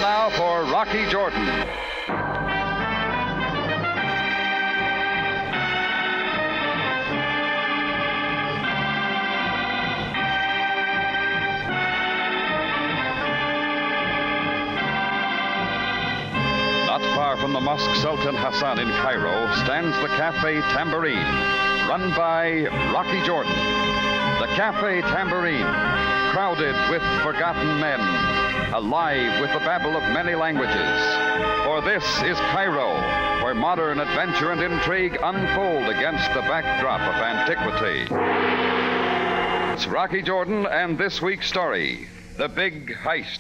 now for Rocky Jordan. Not far from the Mosque Sultan Hassan in Cairo stands the Cafe Tambourine, run by Rocky Jordan. The Cafe Tambourine, crowded with forgotten men, alive with the babble of many languages. For this is Cairo, where modern adventure and intrigue unfold against the backdrop of antiquity. It's Rocky Jordan and this week's story, The Big Heist.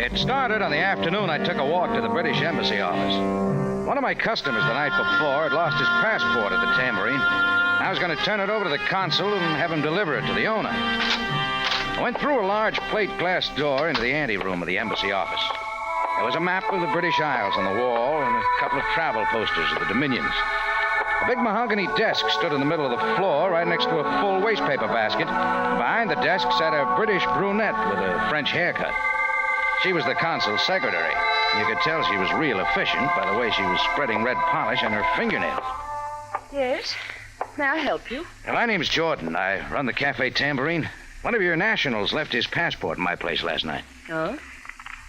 It started on the afternoon I took a walk to the British Embassy office. One of my customers the night before had lost his passport at the Tambourine. I was going to turn it over to the consul and have him deliver it to the owner. I went through a large plate glass door into the anteroom of the embassy office. There was a map of the British Isles on the wall and a couple of travel posters of the Dominions. A big mahogany desk stood in the middle of the floor right next to a full wastepaper basket. Behind the desk sat a British brunette with a French haircut. She was the consul's secretary. You could tell she was real efficient by the way she was spreading red polish on her fingernails. Yes? May I help you? My name's Jordan. I run the Cafe Tambourine. One of your nationals left his passport in my place last night. Oh?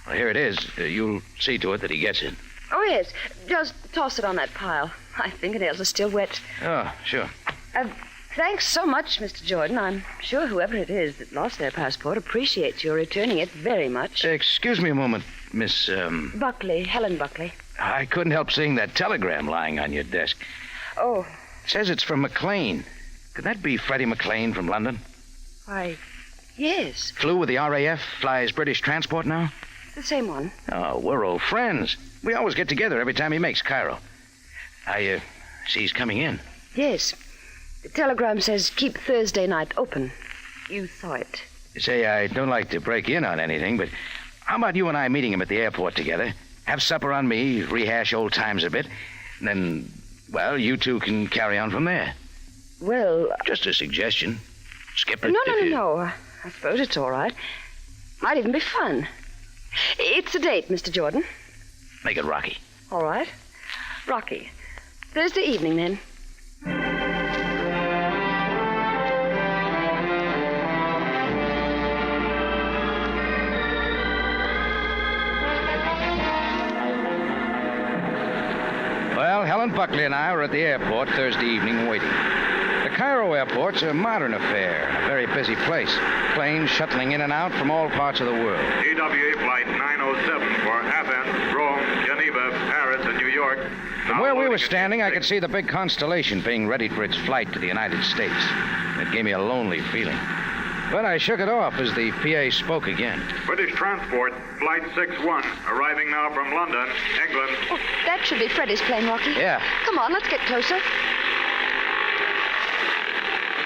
Well, here it is. You'll see to it that he gets it. Oh, yes. Just toss it on that pile. My fingernails are still wet. Oh, sure. Thanks so much, Mr. Jordan. I'm sure whoever it is that lost their passport appreciates your returning it very much. Excuse me a moment, Miss, Buckley, Helen Buckley. I couldn't help seeing that telegram lying on your desk. Oh. It says it's from McLean. Could that be Freddie McLean from London? Why, yes. Flew with the RAF, flies British transport now? The same one. Oh, we're old friends. We always get together every time he makes Cairo. I see he's coming in. Yes. The telegram says keep Thursday night open. You saw it. Say, I don't like to break in on anything, but how about you and I meeting him at the airport together? Have supper on me, rehash old times a bit, and then, well, you two can carry on from there. Well... Just a suggestion. Skip it. No. I suppose it's all right. Might even be fun. It's a date, Mr. Jordan. Make it Rocky. All right. Rocky. Thursday evening, then. Well, Helen Buckley and I were at the airport Thursday evening waiting. The Cairo airport's a modern affair, a very busy place. Planes shuttling in and out from all parts of the world. TWA Flight 907 for Athens, Rome, Geneva, Paris, and New York. From where we were standing, I could see the big Constellation being readied for its flight to the United States. It gave me a lonely feeling. But I shook it off as the PA spoke again. British Transport, Flight 61, arriving now from London, England. Oh, that should be Freddie's plane, Rocky. Yeah. Come on, let's get closer.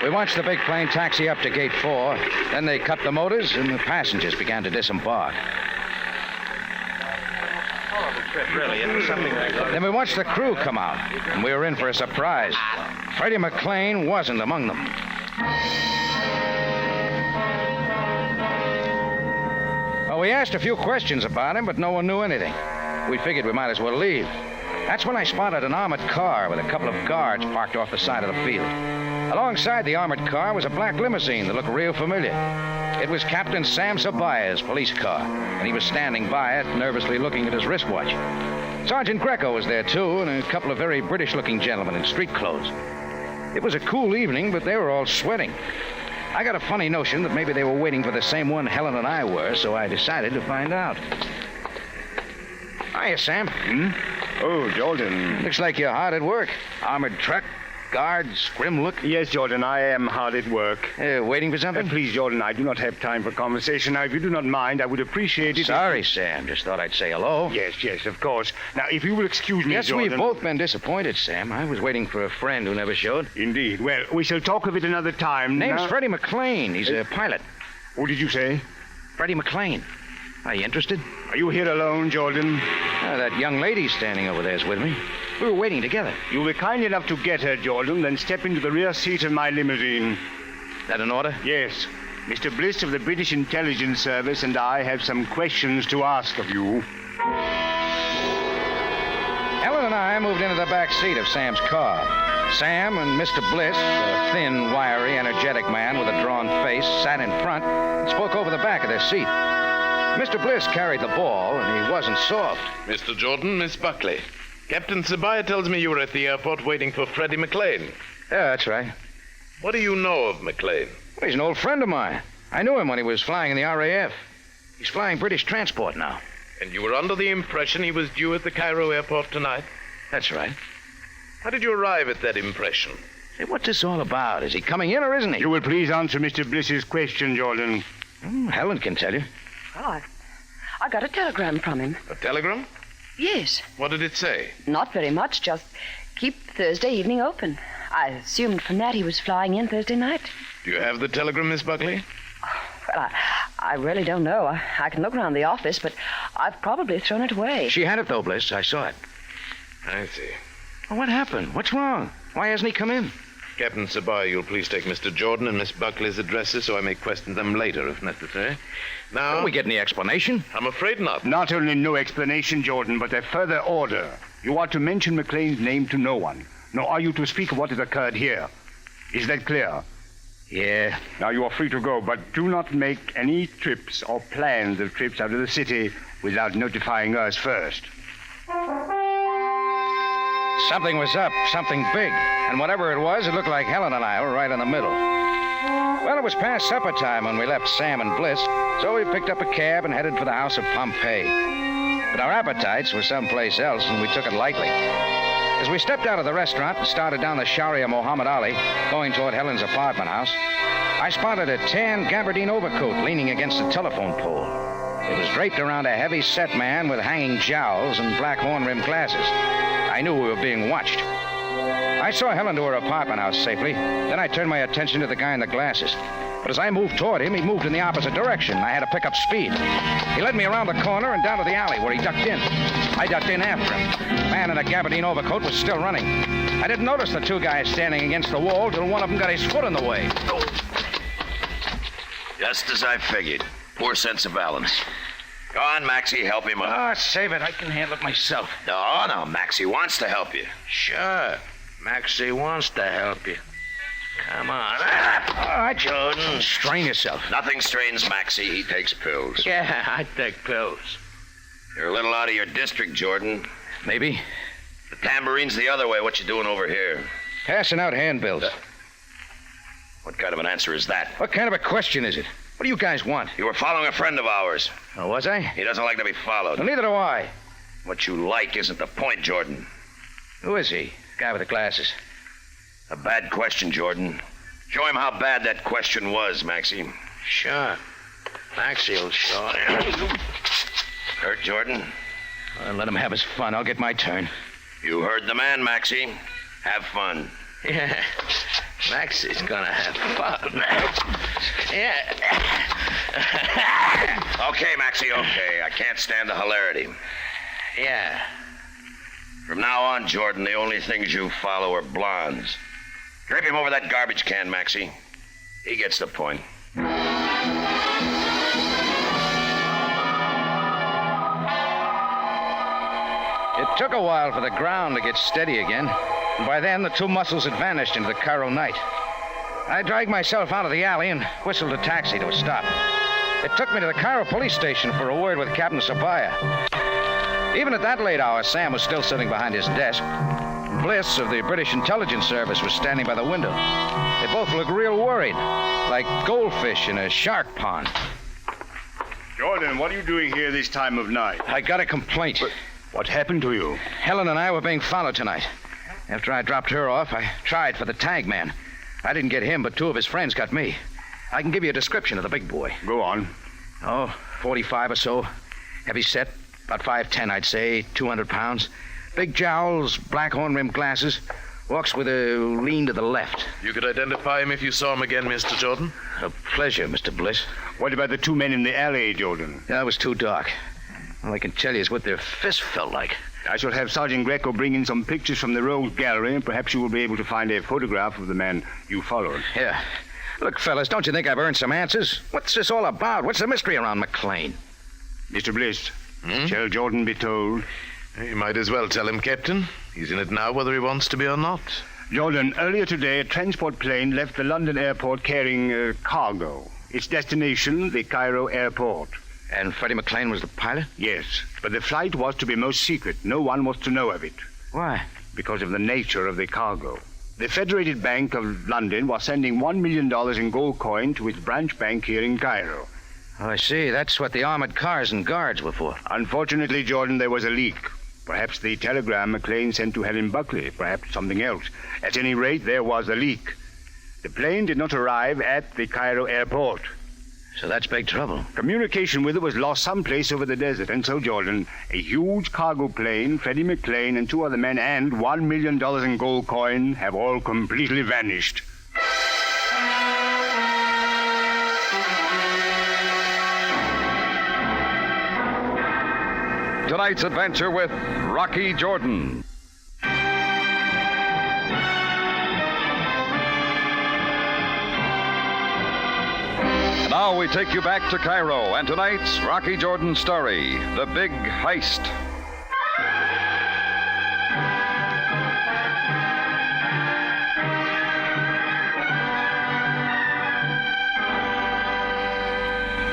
We watched the big plane taxi up to Gate 4. Then they cut the motors, and the passengers began to disembark. Then we watched the crew come out, and we were in for a surprise. Freddie McLean wasn't among them. Well, we asked a few questions about him, but no one knew anything. We figured we might as well leave. That's when I spotted an armored car with a couple of guards parked off the side of the field. Alongside the armored car was a black limousine that looked real familiar. It was Captain Sam Sabaya's police car, and he was standing by it, nervously looking at his wristwatch. Sergeant Greco was there, too, and a couple of very British-looking gentlemen in street clothes. It was a cool evening, but they were all sweating. I got a funny notion that maybe they were waiting for the same one Helen and I were, so I decided to find out. Hiya, Sam. Oh, Jordan. Looks like you're hard at work. Armored truck, guards, grim look. Yes, Jordan, I am hard at work. Waiting for something? Please, Jordan, I do not have time for conversation. Now, if you do not mind, I would appreciate it. Sorry, Sam. Just thought I'd say hello. Yes, of course. Now, if you will excuse me, Yes, Jordan... we've both been disappointed, Sam. I was waiting for a friend who never showed. Indeed. Well, we shall talk of it another time. Name's now... Freddie McLean. He's a pilot. What did you say? Freddie McLean. Are you interested? Are you here alone, Jordan? That young lady standing over there is with me. We were waiting together. You were kind enough to get her, Jordan, then step into the rear seat of my limousine. That an order? Yes. Mr. Bliss of the British Intelligence Service and I have some questions to ask of you. Helen and I moved into the back seat of Sam's car. Sam and Mr. Bliss, a thin, wiry, energetic man with a drawn face, sat in front and spoke over the back of their seat. Mr. Bliss carried the ball, and he wasn't soft. Mr. Jordan, Miss Buckley. Captain Sabaya tells me you were at the airport waiting for Freddie McLean. Yeah, that's right. What do you know of McLean? Well, he's an old friend of mine. I knew him when he was flying in the RAF. He's flying British transport now. And you were under the impression he was due at the Cairo airport tonight? That's right. How did you arrive at that impression? Say, what's this all about? Is he coming in or isn't he? You will please answer Mr. Bliss's question, Jordan. Helen can tell you. Oh, I got a telegram from him. A telegram? Yes. What did it say? Not very much, just keep Thursday evening open. I assumed from that he was flying in Thursday night. Do you have the telegram, Miss Buckley? Well, I really don't know. I can look around the office, but I've probably thrown it away. She had it, though, Bliss. I saw it. I see. Well, what happened? What's wrong? Why hasn't he come in? Captain Sabaya, you'll please take Mr. Jordan and Miss Buckley's addresses so I may question them later if necessary. Now... Don't we get any explanation? I'm afraid not. Not only no explanation, Jordan, but a further order. You are to mention McLean's name to no one. Nor are you to speak of what has occurred here. Is that clear? Yeah. Now you are free to go, but do not make any trips or plans of trips out of the city without notifying us first. Something was up, something big. And whatever it was, it looked like Helen and I were right in the middle. Well, it was past supper time when we left Sam and Bliss, so we picked up a cab and headed for the house of Pompeii. But our appetites were someplace else, and we took it lightly. As we stepped out of the restaurant and started down the Sharia Mohammed Ali, going toward Helen's apartment house, I spotted a tan gabardine overcoat leaning against a telephone pole. It was draped around a heavy-set man with hanging jowls and black horn-rimmed glasses. I knew we were being watched. I saw Helen to her apartment house safely. Then I turned my attention to the guy in the glasses. But as I moved toward him, he moved in the opposite direction. I had to pick up speed. He led me around the corner and down to the alley where he ducked in. I ducked in after him. The man in the gabardine overcoat was still running. I didn't notice the two guys standing against the wall till one of them got his foot in the way. Just as I figured. Poor sense of balance. Go on, Maxie, help him up. Ah, save it. I can handle it myself. No, Maxie wants to help you. Sure. Maxie wants to help you. Come on. All right, Jordan. Strain yourself. Nothing strains Maxie. He takes pills. Yeah, I take pills. You're a little out of your district, Jordan. Maybe. The tambourine's the other way. What you doing over here? Passing out handbills. What kind of an answer is that? What kind of a question is it? What do you guys want? You were following a friend of ours. Oh, was I? He doesn't like to be followed. Well, neither do I. What you like isn't the point, Jordan. Who is he? Guy with the glasses. A bad question, Jordan. Show him how bad that question was, Maxie. Sure. Maxie will show him. Hurt, Jordan? Let him have his fun. I'll get my turn. You heard the man, Maxie. Have fun. Yeah. Maxie's gonna have fun. Yeah. Okay, Maxie, okay. I can't stand the hilarity. Yeah. From now on, Jordan, the only things you follow are blondes. Drape him over that garbage can, Maxie. He gets the point. It took a while for the ground to get steady again, and by then the two muscles had vanished into the Cairo night. I dragged myself out of the alley and whistled a taxi to a stop. It took me to the Cairo police station for a word with Captain Sabaya. Even at that late hour, Sam was still sitting behind his desk. Bliss of the British Intelligence Service was standing by the window. They both looked real worried, like goldfish in a shark pond. Jordan, what are you doing here this time of night? I got a complaint. What happened to you? Helen and I were being followed tonight. After I dropped her off, I tried for the tag man. I didn't get him, but two of his friends got me. I can give you a description of the big boy. Go on. 45 or so. Heavy set, about 5'10", I'd say, 200 pounds. Big jowls, black horn-rimmed glasses. Walks with a lean to the left. You could identify him if you saw him again, Mr. Jordan? A pleasure, Mr. Bliss. What about the two men in the alley, Jordan? Yeah, it was too dark. All I can tell you is what their fists felt like. I shall have Sergeant Greco bring in some pictures from the Rogues Gallery, and perhaps you will be able to find a photograph of the man you followed. Yeah. Look, fellas, don't you think I've earned some answers? What's this all about? What's the mystery around McLean? Mr. Bliss, shall Jordan be told? You might as well tell him, Captain. He's in it now whether he wants to be or not. Jordan, earlier today, a transport plane left the London airport carrying cargo. Its destination, the Cairo airport. And Freddie McLean was the pilot? Yes, but the flight was to be most secret. No one was to know of it. Why? Because of the nature of the cargo. The Federated Bank of London was sending $1 million in gold coin to its branch bank here in Cairo. Oh, I see. That's what the armored cars and guards were for. Unfortunately, Jordan, there was a leak. Perhaps the telegram McLean sent to Helen Buckley. Perhaps something else. At any rate, there was a leak. The plane did not arrive at the Cairo airport. So that's big trouble. Communication with it was lost someplace over the desert. And so, Jordan, a huge cargo plane, Freddie McLean, and two other men, and $1 million in gold coin have all completely vanished. Tonight's adventure with Rocky Jordan. And now we take you back to Cairo and tonight's Rocky Jordan story, The Big Heist.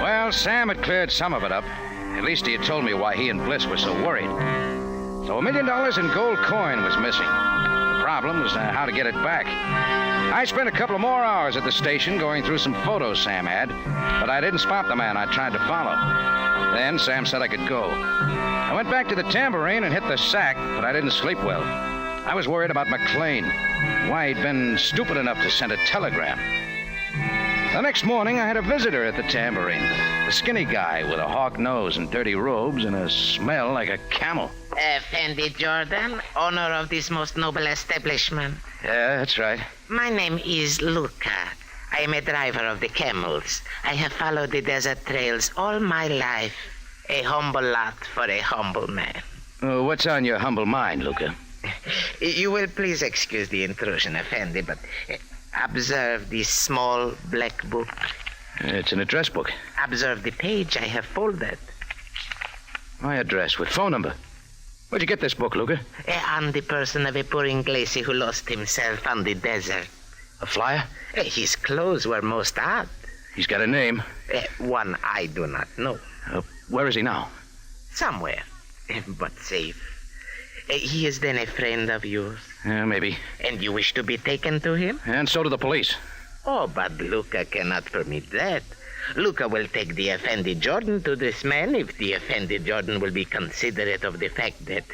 Well, Sam had cleared some of it up. At least he had told me why he and Bliss were so worried. So $1 million in gold coin was missing. The problem was how to get it back. I spent a couple of more hours at the station going through some photos Sam had, but I didn't spot the man I tried to follow. Then Sam said I could go. I went back to the tambourine and hit the sack, but I didn't sleep well. I was worried about McLean, why he'd been stupid enough to send a telegram. The next morning, I had a visitor at the tambourine. A skinny guy with a hawk nose and dirty robes and a smell like a camel. Fendi Jordan, owner of this most noble establishment. Yeah, that's right. My name is Luca. I am a driver of the camels. I have followed the desert trails all my life. A humble lot for a humble man. What's on your humble mind, Luca? You will please excuse the intrusion, Fendi, but observe this small black book. It's an address book. Observe the page I have folded. My address with phone number. Where'd you get this book, Luca? On the person of a poor Inglese who lost himself on the desert. A flyer? His clothes were most odd. He's got a name. One I do not know. Where is he now? Somewhere, but safe. He is then a friend of yours? Maybe. And you wish to be taken to him? And so do the police. Oh, but Luca cannot permit that. Luca will take the Effendi Jordan to this man if the Effendi Jordan will be considerate of the fact that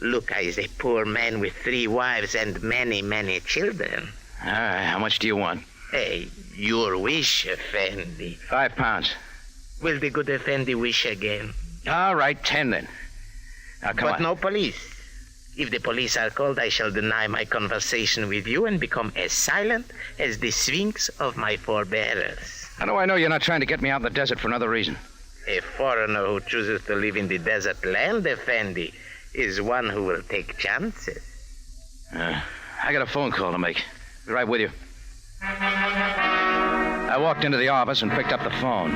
Luca is a poor man with 3 wives and many, many children. All right, how much do you want? Your wish, Effendi. £5. Will the good Effendi wish again? All right, 10 then. Now, come on. But no police. If the police are called, I shall deny my conversation with you and become as silent as the sphinx of my forebearers. How do I know you're not trying to get me out in the desert for another reason? A foreigner who chooses to live in the desert land, Effendi, is one who will take chances. I got a phone call to make. Be right with you. I walked into the office and picked up the phone.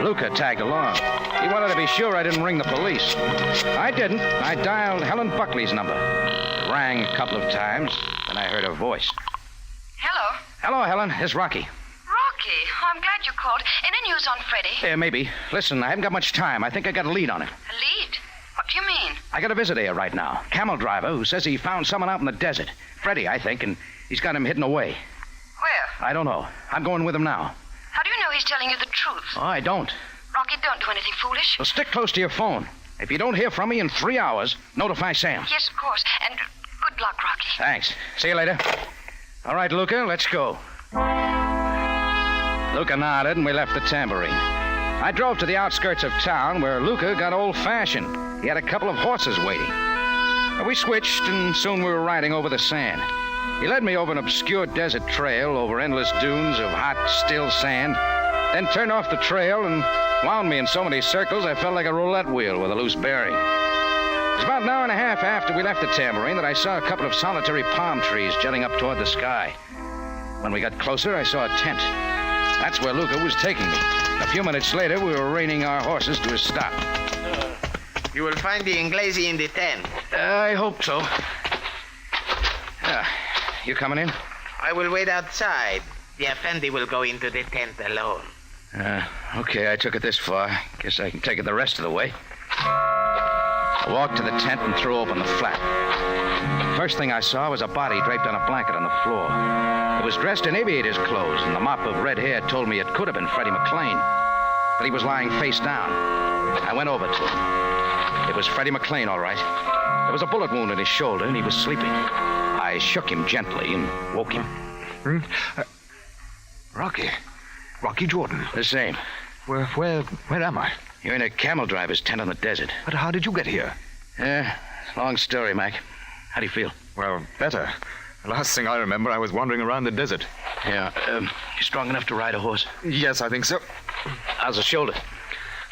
Luca tagged along. He wanted to be sure I didn't ring the police. I didn't. I dialed Helen Buckley's number. It rang a couple of times, then I heard her voice. Hello. Hello, Helen. It's Rocky. Rocky, I'm glad you called. Any news on Freddie? Maybe. Listen, I haven't got much time. I think I got a lead on him. A lead? What do you mean? I got a visitor here right now. Camel driver who says he found someone out in the desert. Freddie, I think, and he's got him hidden away. Where? I don't know. I'm going with him now. How do you know he's telling you the truth? Oh, I don't. Rocky, don't do anything foolish. Well, stick close to your phone. If you don't hear from me in 3 hours, notify Sam. Yes, of course. And good luck, Rocky. Thanks. See you later. All right, Luca, let's go. Luca nodded, and we left the tambourine. I drove to the outskirts of town where Luca got old-fashioned. He had a couple of horses waiting. We switched, and soon we were riding over the sand. He led me over an obscure desert trail over endless dunes of hot, still sand. then turned off the trail and wound me in so many circles I felt like a roulette wheel with a loose bearing. It was about an hour and a half after we left the tambourine that I saw a couple of solitary palm trees jutting up toward the sky. When we got closer, I saw a tent. That's where Luca was taking me. A few minutes later, we were reining our horses to a stop. You will find the Inglese in the tent. I hope so. You coming in? I will wait outside. The Effendi will go into the tent alone. Okay, I took it this far. Guess I can take it the rest of the way. I walked to the tent and threw open the flap. First thing I saw was a body draped on a blanket on the floor. It was dressed in aviator's clothes, and the mop of red hair told me it could have been Freddie McLean. But he was lying face down. I went over to him. It was Freddie McLean, all right. There was a bullet wound in his shoulder, and he was sleeping. I shook him gently and woke him. Rocky Jordan. The same. Where am I? You're in a camel driver's tent on the desert. But how did you get here? Long story, Mac. How do you feel? Well, better. The last thing I remember, I was wandering around the desert. Yeah, you strong enough to ride a horse? Yes, I think so. How's the shoulder?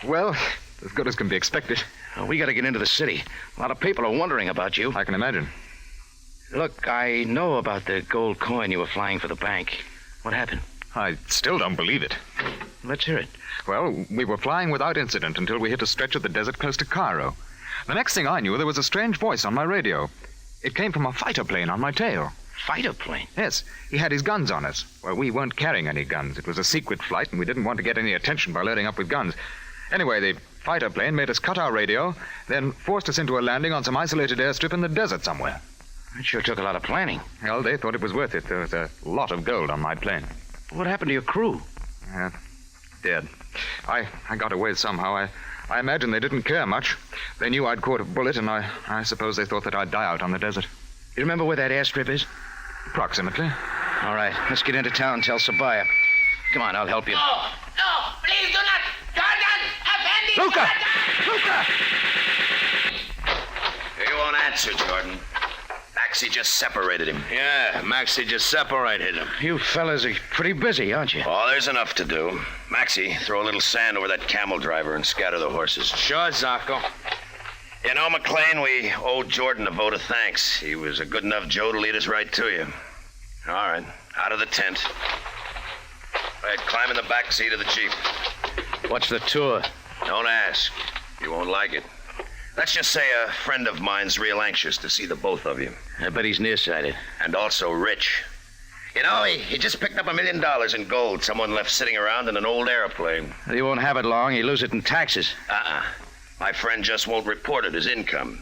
Well, as good as can be expected. We got to get into the city. A lot of people are wondering about you. I can imagine. Look, I know about the gold coin you were flying for the bank. What happened? I still don't believe it. Let's hear it. Well, we were flying without incident until we hit a stretch of the desert close to Cairo. The next thing I knew, there was a strange voice on my radio. It came from a fighter plane on my tail. Fighter plane? Yes, he had his guns on us. Well, we weren't carrying any guns. It was a secret flight, and we didn't want to get any attention by loading up with guns. Anyway, the fighter plane made us cut our radio, then forced us into a landing on some isolated airstrip in the desert somewhere. It sure took a lot of planning. Well, they thought it was worth it. There was a lot of gold on my plane. What happened to your crew? Dead. I got away somehow. I imagine they didn't care much. They knew I'd caught a bullet, and I suppose they thought that I'd die out on the desert. You remember where that airstrip is? Approximately. All right, let's get into town and tell Sabaya. Come on, I'll help you. No, please do not. Jordan, Effendi! Luca! Luca! He won't answer, Jordan. Maxie just separated him. Yeah, Maxie just separated him. You fellas are pretty busy, aren't you? Oh, there's enough to do. Maxie, throw a little sand over that camel driver and scatter the horses. Sure, Zacco. You know, McLean, we owe Jordan a vote of thanks. He was a good enough Joe to lead us right to you. All right, out of the tent. All right, climb in the back seat of the Jeep. What's the tour? Don't ask. You won't like it. Let's just say a friend of mine's real anxious to see the both of you. I bet he's nearsighted. And also rich. You know, he just picked up $1 million in gold someone left sitting around in an old airplane. He won't have it long. He'll lose it in taxes. My friend just won't report it as income.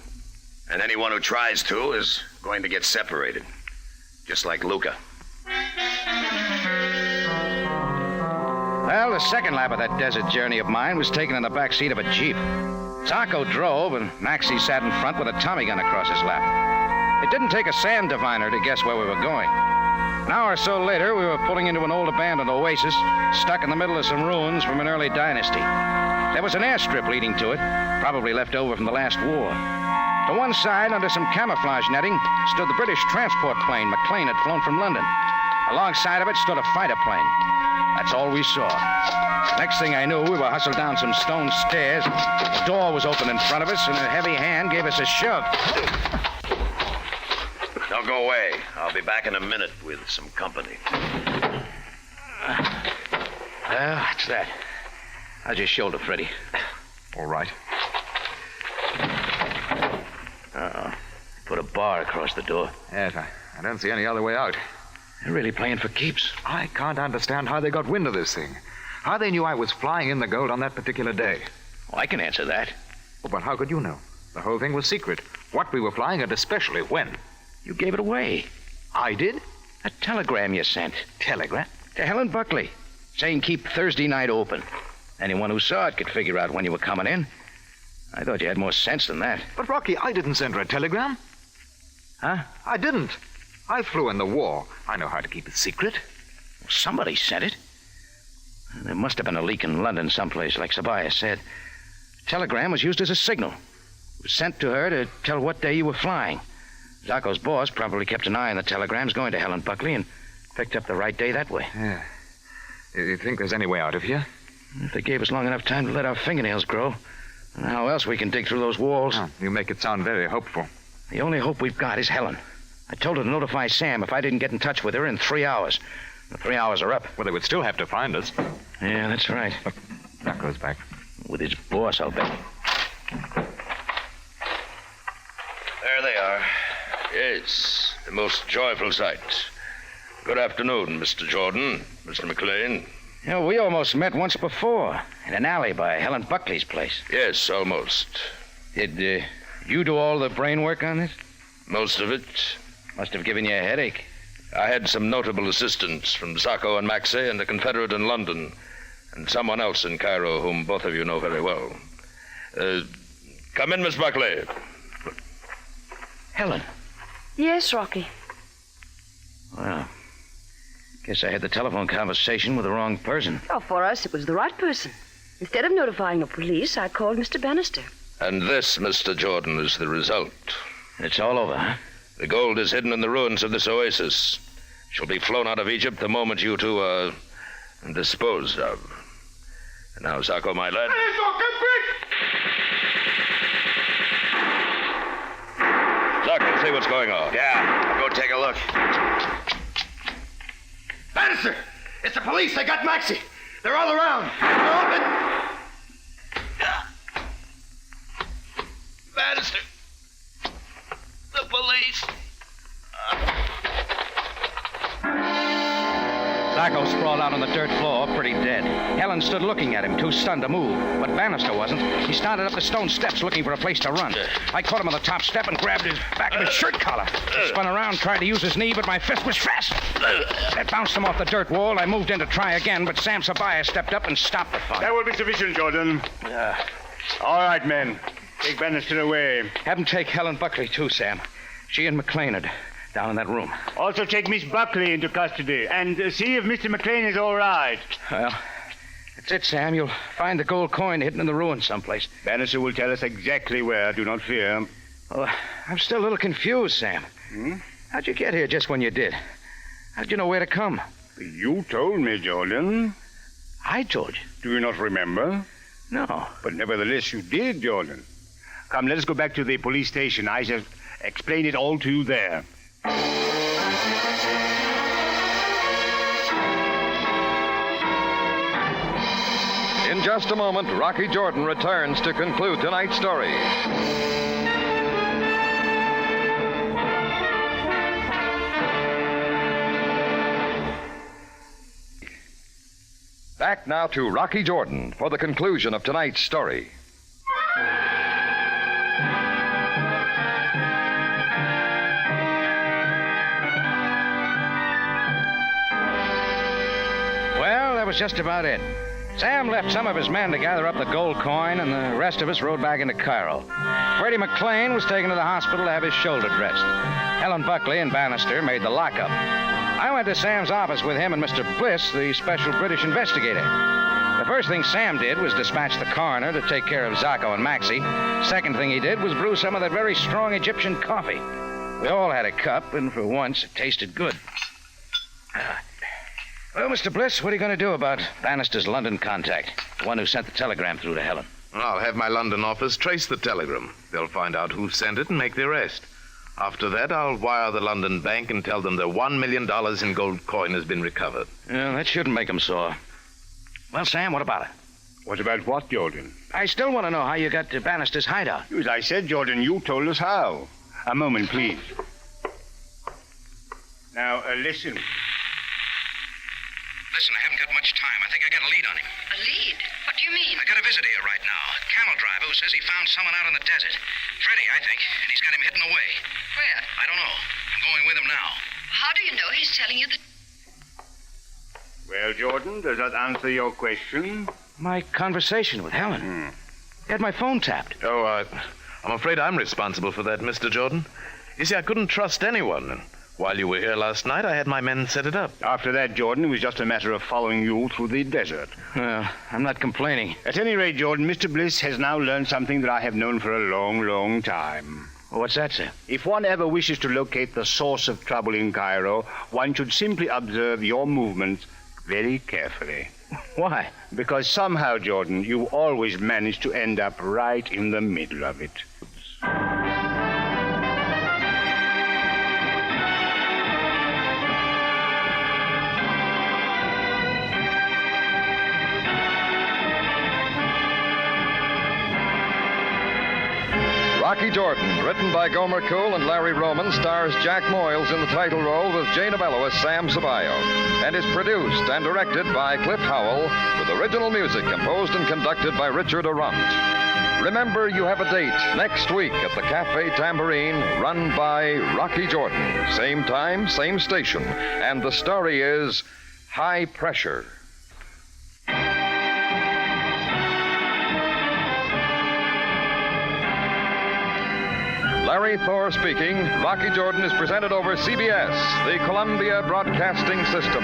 And anyone who tries to is going to get separated. Just like Luca. Well, the second lap of that desert journey of mine was taken in the back seat of a Jeep. Zacco drove, and Maxie sat in front with a Tommy gun across his lap. It didn't take a sand diviner to guess where we were going. An hour or so later, we were pulling into an old abandoned oasis, stuck in the middle of some ruins from an early dynasty. There was an airstrip leading to it, probably left over from the last war. To one side, under some camouflage netting, stood the British transport plane McLean had flown from London. Alongside of it stood a fighter plane. That's all we saw. Next thing I knew, we were hustled down some stone stairs. The door was open in front of us, and a heavy hand gave us a shove. Don't go away. I'll be back in a minute with some company. Well, that's that. How's your shoulder, Freddie? All right. Put a bar across the door. Yes, I don't see any other way out. They're really playing for keeps. I can't understand how they got wind of this thing. How they knew I was flying in the gold on that particular day. Oh, I can answer that. Oh, but how could you know? The whole thing was secret. What we were flying, and especially when. You gave it away. I did? A telegram you sent. Telegram? To Helen Buckley, saying keep Thursday night open. Anyone who saw it could figure out when you were coming in. I thought you had more sense than that. But, Rocky, I didn't send her a telegram. Huh? I didn't. I flew in the war. I know how to keep it secret. Well, somebody sent it. There must have been a leak in London someplace, like Sabaya said. The telegram was used as a signal. It was sent to her to tell what day you were flying. Zacco's boss probably kept an eye on the telegrams going to Helen Buckley and picked up the right day that way. You think there's any way out of here? If they gave us long enough time to let our fingernails grow, how else we can dig through those walls? Oh, you make it sound very hopeful. The only hope we've got is Helen. I told her to notify Sam if I didn't get in touch with her in 3 hours. The 3 hours are up. Well, they would still have to find us. Yeah, that's right. Look, that goes back. With his boss, I'll bet. There they are. Yes, the most joyful sight. Good afternoon, Mr. Jordan, Mr. McLean. You know, we almost met once before in an alley by Helen Buckley's place. Yes, almost. Did you do all the brain work on this? Most of it. Must have given you a headache. I had some notable assistance from Zacco and Maxey and a Confederate in London, and someone else in Cairo whom both of you know very well. Come in, Miss Buckley. Helen. Yes, Rocky. Well, guess I had the telephone conversation with the wrong person. Oh, for us, it was the right person. Instead of notifying the police, I called Mr. Bannister. And this, Mr. Jordan, is the result. It's all over, huh? The gold is hidden in the ruins of this oasis. It shall be flown out of Egypt the moment you two are disposed of. And now, Zacco, my lad. Zacco, see what's going on. Yeah, I'll go take a look. Bannister! It's the police. They got Maxie. They're all around. They're open. Bannister! The police! Zacco sprawled out on the dirt floor, pretty dead. Helen stood looking at him, too stunned to move. But Bannister wasn't. He started up the stone steps looking for a place to run. I caught him on the top step and grabbed his back of his shirt collar. He spun around, tried to use his knee, but my fist was fast. It bounced him off the dirt wall. I moved in to try again, but Sam Sabaya stepped up and stopped the fun. That will be sufficient, Jordan. All right, men. Take Bannister away. Have him take Helen Buckley, too, Sam. She and McLean are down in that room. Also take Miss Buckley into custody and see if Mr. McLean is all right. Well, that's it, Sam. You'll find the gold coin hidden in the ruins someplace. Bannister will tell us exactly where. Do not fear. Oh, I'm still a little confused, Sam. How'd you get here just when you did? How'd you know where to come? You told me, Jordan. I told you. Do you not remember? No. But nevertheless, you did, Jordan. Come, let us go back to the police station. I shall explain it all to you there. In just a moment, Rocky Jordan returns to conclude tonight's story. Back now to Rocky Jordan for the conclusion of tonight's story. Well, that was just about it. Sam left some of his men to gather up the gold coin, and the rest of us rode back into Cairo. Freddie McLean was taken to the hospital to have his shoulder dressed. Helen Buckley and Bannister made the lockup. I went to Sam's office with him and Mr. Bliss, the special British investigator. The first thing Sam did was dispatch the coroner to take care of Zacco and Maxie. Second thing he did was brew some of that very strong Egyptian coffee. We all had a cup, and for once it tasted good. Well, Mr. Bliss, what are you going to do about Bannister's London contact? The one who sent the telegram through to Helen. I'll have my London office trace the telegram. They'll find out who sent it and make the arrest. After that, I'll wire the London bank and tell them that $1 million in gold coin has been recovered. Yeah, that shouldn't make them sore. Well, Sam, what about it? What about what, Jordan? I still want to know how you got to Bannister's hideout. As I said, Jordan, you told us how. A moment, please. Now, listen. Listen, I haven't got much time. I think I got a lead on him. A lead? What do you mean? I got a visitor here right now. A camel driver who says he found someone out in the desert. Freddie, I think. And he's got him hidden away. Where? I don't know. I'm going with him now. How do you know he's telling you the... Well, Jordan, does that answer your question? My conversation with Helen. He had my phone tapped. Oh, I'm afraid I'm responsible for that, Mr. Jordan. You see, I couldn't trust anyone. And while you were here last night, I had my men set it up. After that, Jordan, it was just a matter of following you through the desert. Well, I'm not complaining. At any rate, Jordan, Mr. Bliss has now learned something that I have known for a long, long time. Well, what's that, sir? If one ever wishes to locate the source of trouble in Cairo, one should simply observe your movements very carefully. Why? Because somehow, Jordan, you always manage to end up right in the middle of it. Rocky Jordan, written by Gomer Cool and Larry Roman, stars Jack Moyles in the title role with Jay Novello as Sam Ceballo, and is produced and directed by Cliff Howell, with original music composed and conducted by Richard Arant. Remember, you have a date next week at the Cafe Tambourine, run by Rocky Jordan. Same time, same station. And the story is High Pressure. Larry Thor speaking. Rocky Jordan is presented over CBS, the Columbia Broadcasting System.